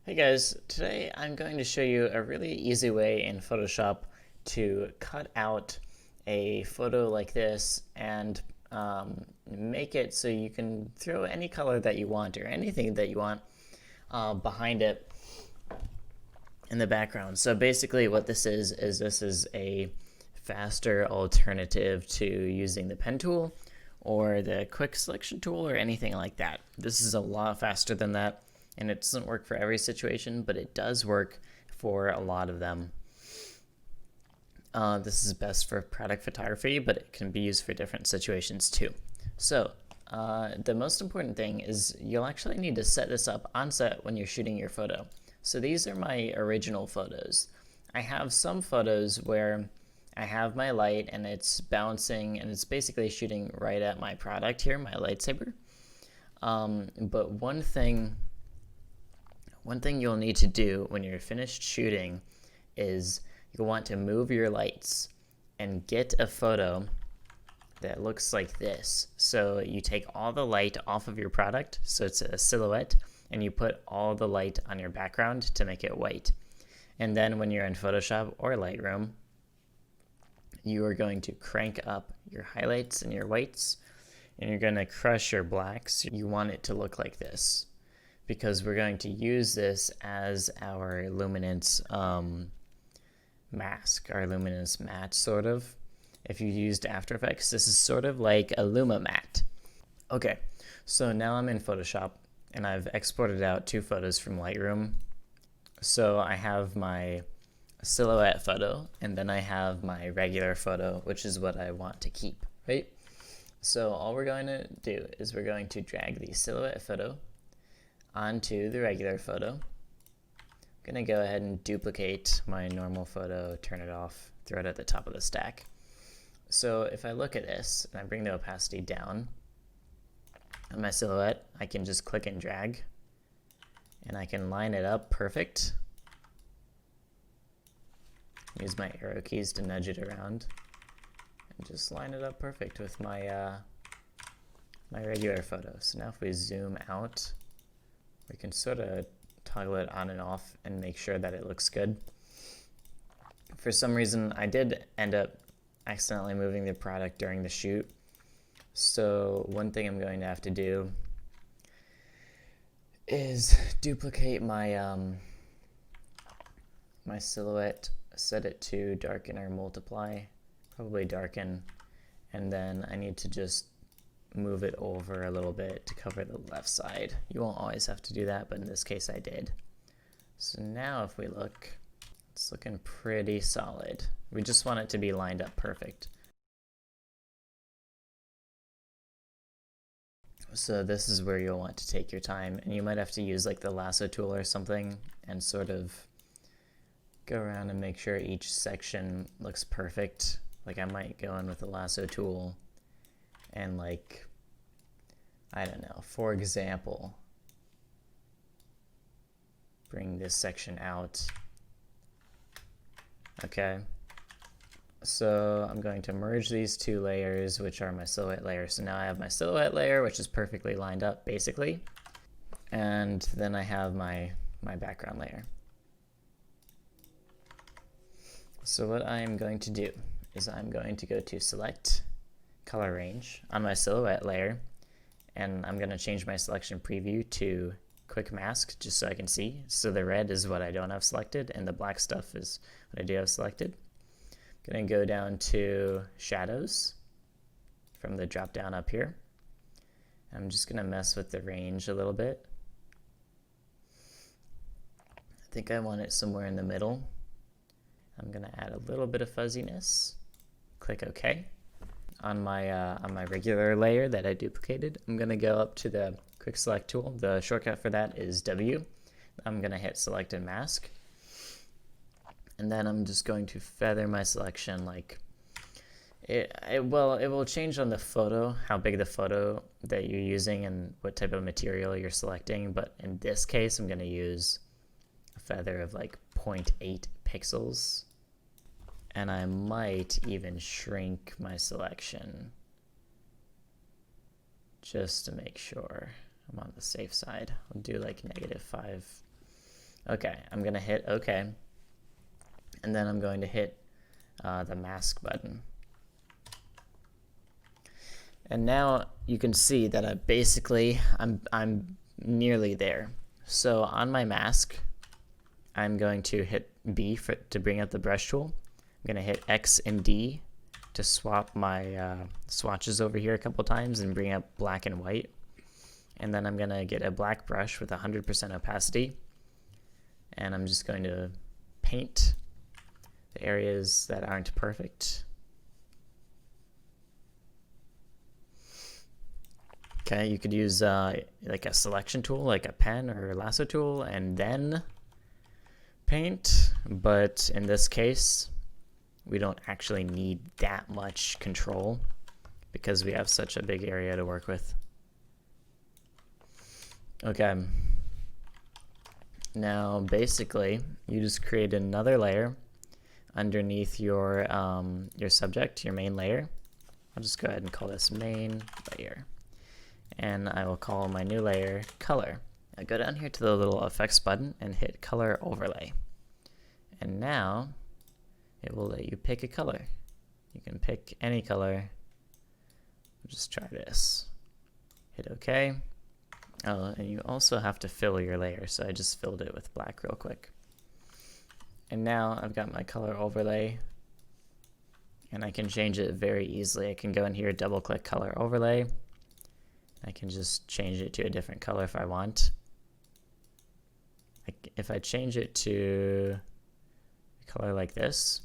Hey guys, today I'm going to show you a really easy way in Photoshop to cut out a photo like this and make it so you can throw any color that you want or anything that you want behind it in the background. So basically what this is a faster alternative to using the pen tool or the quick selection tool or anything like that. This is a lot faster than that, and it doesn't work for every situation, but it does work for a lot of them. This is best for product photography, but it can be used for different situations too. So the most important thing is you'll actually need to set this up on set when you're shooting your photo. So these are my original photos. I have some photos where I have my light and it's bouncing and it's basically shooting right at my product here, my lightsaber. But one thing you'll need to do when you're finished shooting is you'll want to move your lights and get a photo that looks like this. So you take all the light off of your product, so it's a silhouette, and you put all the light on your background to make it white. And then when you're in Photoshop or Lightroom, you are going to crank up your highlights and your whites, and you're going to crush your blacks. You want it to look like this because we're going to use this as our luminance mask, our luminance matte, sort of. If you used After Effects, this is sort of like a Luma matte. Okay, so now I'm in Photoshop and I've exported out two photos from Lightroom. So I have my silhouette photo and then I have my regular photo, which is what I want to keep, right? So all we're going to do is we're going to drag the silhouette photo onto the regular photo. I'm going to go ahead and duplicate my normal photo, turn it off, throw it at the top of the stack. So if I look at this and I bring the opacity down on my silhouette, I can just click and drag and I can line it up perfect. Use my arrow keys to nudge it around and just line it up perfect with my my regular photo. So now if we zoom out, we can sort of toggle it on and off and make sure that it looks good. For some reason, I did end up accidentally moving the product during the shoot. So one thing I'm going to have to do is duplicate my my silhouette, set it to darken or multiply, probably darken, and then I need to just move it over a little bit to cover the left side. You won't always have to do that, but in this case I did. So now if we look, it's looking pretty solid. We just want it to be lined up perfect. So this is where you'll want to take your time, and you might have to use like the lasso tool or something and sort of go around and make sure each section looks perfect. Like I might go in with the lasso tool and like, I don't know, for example, bring this section out. Okay, so I'm going to merge these two layers, which are my silhouette layer. So now I have my silhouette layer, which is perfectly lined up basically, and then I have my background layer. So what I am going to do is I'm going to go to Select, Color Range on my silhouette layer, and I'm going to change my selection preview to Quick Mask just so I can see. So the red is what I don't have selected and the black stuff is what I do have selected. I'm going to go down to Shadows from the drop down up here. I'm just going to mess with the range a little bit. I think I want it somewhere in the middle. I'm going to add a little bit of fuzziness. Click OK. On my regular layer that I duplicated, I'm going to go up to the Quick Select tool. The shortcut for that is W. I'm going to hit Select and Mask. And then I'm just going to feather my selection like it will change on the photo, how big the photo that you're using and what type of material you're selecting. But in this case, I'm going to use a feather of like 0.8 pixels. And I might even shrink my selection just to make sure I'm on the safe side. I'll do like -5. Okay, I'm gonna hit OK, and then I'm going to hit the mask button. And now you can see that I'm nearly there. So on my mask, I'm going to hit B to bring up the brush tool. I'm going to hit X and D to swap my swatches over here a couple times and bring up black and white. And then I'm going to get a black brush with 100% opacity. And I'm just going to paint the areas that aren't perfect. Okay, you could use like a selection tool, like a pen or a lasso tool, and then paint. But in this case, we don't actually need that much control because we have such a big area to work with. Okay. Now, basically, you just create another layer underneath your subject, your main layer. I'll just go ahead and call this main layer. And I will call my new layer color. Now go down here to the little effects button and hit color overlay. And now it will let you pick a color. You can pick any color. Just try this. Hit OK. Oh, and you also have to fill your layer, so I just filled it with black real quick. And now I've got my color overlay, and I can change it very easily. I can go in here, double click color overlay. I can just change it to a different color if I want. If I change it to a color like this,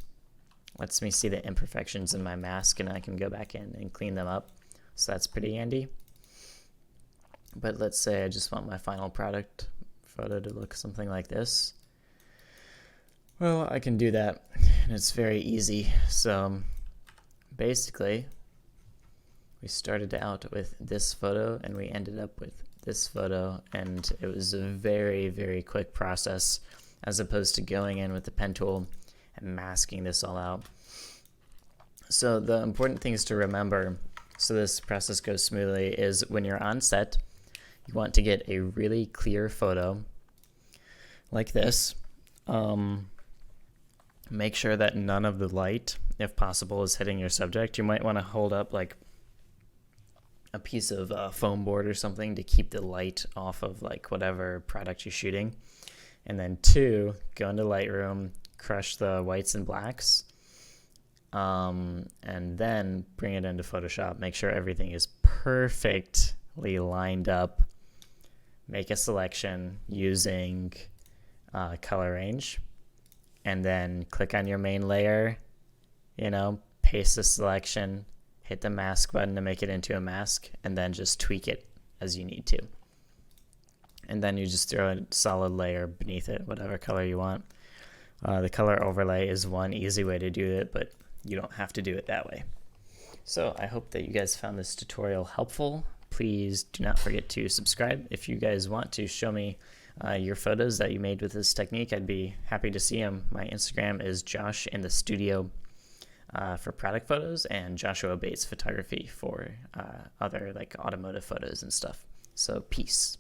lets me see the imperfections in my mask, and I can go back in and clean them up. So that's pretty handy. But let's say I just want my final product photo to look something like this. Well, I can do that, and it's very easy. So basically, we started out with this photo, and we ended up with this photo, and it was a very, very quick process, as opposed to going in with the pen tool and masking this all out. So the important things to remember, so this process goes smoothly, is when you're on set, you want to get a really clear photo like this. Make sure that none of the light, if possible, is hitting your subject. You might want to hold up like a piece of foam board or something to keep the light off of like whatever product you're shooting. And then 2, go into Lightroom, crush the whites and blacks, and then bring it into Photoshop. Make sure everything is perfectly lined up. Make a selection using color range, and then click on your main layer, paste the selection, hit the mask button to make it into a mask, and then just tweak it as you need to. And then you just throw a solid layer beneath it, whatever color you want. The color overlay is one easy way to do it, but you don't have to do it that way. So I hope that you guys found this tutorial helpful. Please do not forget to subscribe. If you guys want to show me your photos that you made with this technique, I'd be happy to see them. My Instagram is Josh in the Studio for product photos, and Joshua Bates Photography for other like automotive photos and stuff. So peace.